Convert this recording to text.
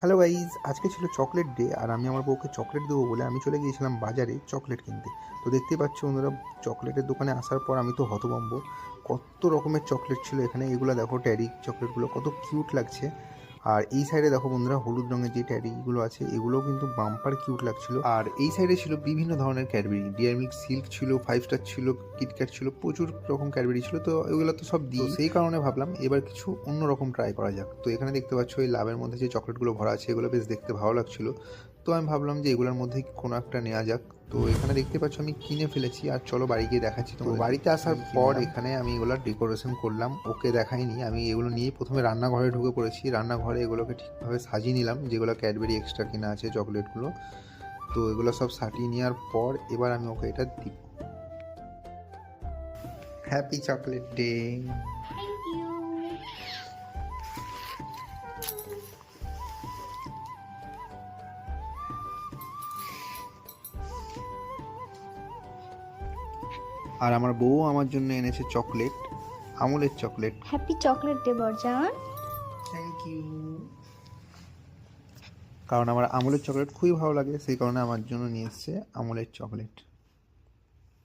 Hello guys, আজকে ছিল chocolate day আর আমি আমার বউকে চকলেট দেবো বলে আমি চলে গিয়েছিলাম বাজারে চকলেট কিনতে। তো দেখতেই পাচ্ছ বন্ধুরা, চকলেটের দোকানে আসার পর আমি তো হতভম্ব। কত রকমের চকলেট ছিল এখানে। এগুলো দেখো, ট্যাডি চকলেটগুলো কত কিউট লাগছে। আর এই সাইডে দেখো বন্ধুরা, হলুদ রঙের যে ট্যাডিগুলো আছে এগুলোও কিন্তু বাম্পার কিউট লাগছিল। আর এই সাইডে ছিল বিভিন্ন ধরনের ক্যাডবেরি, ডিয়ার মিল্ক সিল্ক ছিল, 5 স্টার ছিল, কিটক্যাট ছিল, প্রচুর রকম ক্যাডবেরি ছিল। তো এগুলো তো সব দিই, সেই কারণে ভাবলাম এবার কিছু অন্যরকম ট্রাই করা যাক। তো এখানে দেখতে পাচ্ছ এই লাভের মধ্যে যে চকলেটগুলো ভরা আছে এগুলো বেশ দেখতে ভালো লাগছিল। তো আমি ভাবলাম যে এগুলোর মধ্যে কোনো একটা নেওয়া যাক। তো এখানে দেখতে পাচ্ছ আমি কিনে ফেলেছি, আর চলো বাড়ি গিয়ে দেখাচ্ছি। তো বাড়িতে আসার পর এখানে আমি এগুলোর ডেকোরেশন করলাম, ওকে দেখাইনি। আমি এগুলো নিয়ে প্রথমে রান্নাঘরে ঢুকে পড়েছি। রান্নাঘরে এগুলোকে ঠিকভাবে সাজিয়ে নিলাম, যেগুলো ক্যাডবেরি এক্সট্রা কেনা আছে চকলেটগুলো। তো এগুলো সব সাজিয়ে নেওয়ার পর এবার আমি ওকে এটা দিব। Happy chocolate day. Thank you. আর আমার বউ আমার জন্য এনেছে চকলেট, আমুলের চকলেট। হ্যাপি চকলেট ডে বরজান। Thank you. কারণ আমার আমুলের চকলেট খুবই ভালো লাগে, সেই কারণে আমার জন্য নিয়ে এসেছে আমুলের চকলেট।